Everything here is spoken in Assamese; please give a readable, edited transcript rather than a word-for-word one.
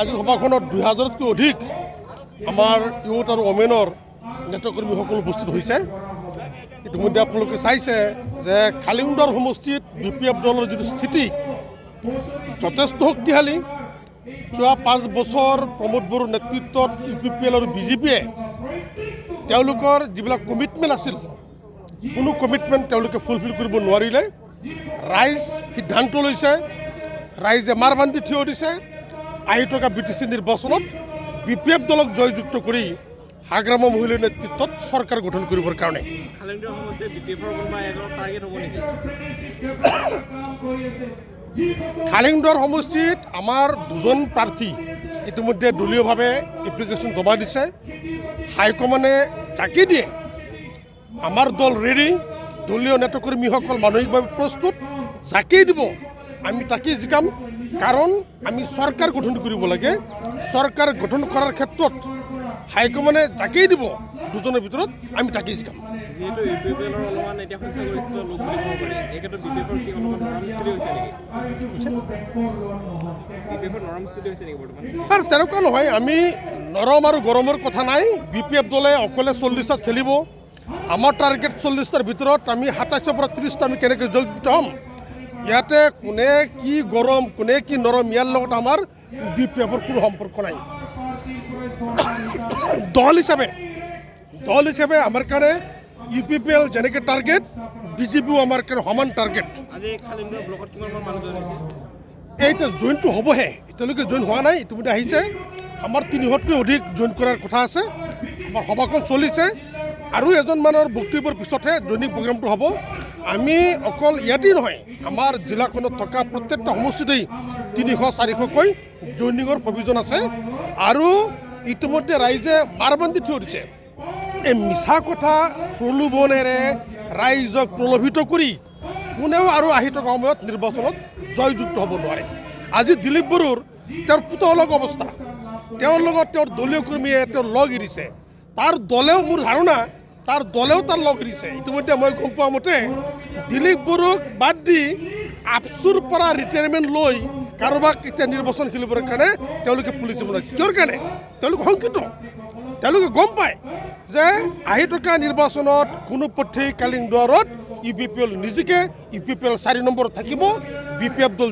আজিৰ সভাখনত 2000তকৈ অধিক আমাৰ ইউথ আৰু ওমেনৰ নেতাকৰ্মীসকল উপস্থিত হৈছে। ইতিমধ্যে আপোনালোকে চাইছে যে খালিংদৰ সমষ্টিত BPF দলৰ যিটো স্থিতি যথেষ্ট শক্তিশালী। যোৱা 5 বছৰ প্ৰমোদ বড়োৰ নেতৃত্বত UPPL আৰু BJPয়ে তেওঁলোকৰ যিবিলাক কমিটমেণ্ট আছিল কোনো কমিটমেণ্ট তেওঁলোকে ফুলফিল কৰিব নোৱাৰিলে। ৰাইজ সিদ্ধান্ত লৈছে, ৰাইজে মাৰ বান্ধি থিয় দিছে আহি থকা BTC নিৰ্বাচনত BPF দলক জয়যুক্ত কৰি হাগ্ৰামা মহিলাৰ নেতৃত্বত চৰকাৰ গঠন কৰিবৰ কাৰণে। খালিংদৰ সমষ্টিত আমাৰ 2জন প্ৰাৰ্থী ইতিমধ্যে দলীয়ভাৱে এপ্লিকেশ্যন জমা দিছে। হাইকমাণ্ডে যাকে দিয়ে আমাৰ দল ৰেডি, দলীয় নেতাকৰ্মীসকল মানসিকভাৱে প্ৰস্তুত, যাকেই দিব আমি তাকেই জিকাম। কাৰণ আমি চৰকাৰ গঠন কৰিব লাগে। চৰকাৰ গঠন কৰাৰ ক্ষেত্ৰত হাইকমাণ্ডে যাকেই দিব 2জনৰ ভিতৰত আমি তাকেই জিকাম। আৰু তেনেকুৱা নহয়, আমি নৰম আৰু গৰমৰ কথা নাই। BPF দলে অকলে 40টাত খেলিব। আমাৰ টাৰ্গেট 40টাৰ ভিতৰত আমি 27ৰ পৰা 30টা আমি কেনেকৈ জয়যুক্ত হ'ম। ইয়াতে কোনে কি গৰম কোনে কি নৰম ইয়াৰ লগত আমাৰ BPFৰ কোনো সম্পৰ্ক নাই। দল হিচাপে আমাৰ কাৰণে UPPL যেনেকৈ টাৰ্গেট, BJPও আমাৰ কাৰণে সমান টাৰ্গেট। এইটো জইনটো হ'বহে, এতিয়ালৈকে জইন হোৱা নাই। ইতিমধ্যে আহিছে আমাৰ 300তকৈ অধিক জইন কৰাৰ কথা আছে। আমাৰ সভাখন চলিছে আৰু এজনমানৰ বক্তব্যৰ পিছতহে জইনিং প্ৰগ্ৰামটো হ'ব। আমি অকল ইয়াতেই নহয়, আমাৰ জিলাখনত থকা প্ৰত্যেকটা সমষ্টিতেই 300-400কৈ জইনিঙৰ প্ৰভিজন আছে। আৰু ইতিমধ্যে ৰাইজে মাৰ বান্ধি থিয় দিছে। এই মিছা কথা প্ৰলোভনেৰে ৰাইজক প্ৰলোভিত কৰি কোনেও আৰু আহি থকা সময়ত নিৰ্বাচনত জয়যুক্ত হ'ব নোৱাৰে। আজি দিলীপ বড়োৰ তেওঁৰ পুতলক অৱস্থা, তেওঁৰ লগত তেওঁৰ দলীয় কৰ্মীয়ে তেওঁৰ লগ এৰিছে। তাৰ দলেও মোৰ ধাৰণা তাৰ দলেও তাৰ লগ এৰিছে। ইতিমধ্যে মই গম পোৱা মতে দিলীপ বড়োক বাদ দি আপচুৰ পৰা ৰিটায়াৰমেণ্ট লৈ কাৰোবাক এতিয়া নিৰ্বাচন খেলিবৰ কাৰণে তেওঁলোকে পুলিচে বনাইছে। কিহৰ কাৰণে? তেওঁলোক শংকিত। তেওঁলোকে গম পায় যে আহি থকা নিৰ্বাচনত কোনো পথেই খালিংদৰত UPPL নিজিকে। UPPL 4 নম্বৰত থাকিব। BPF দল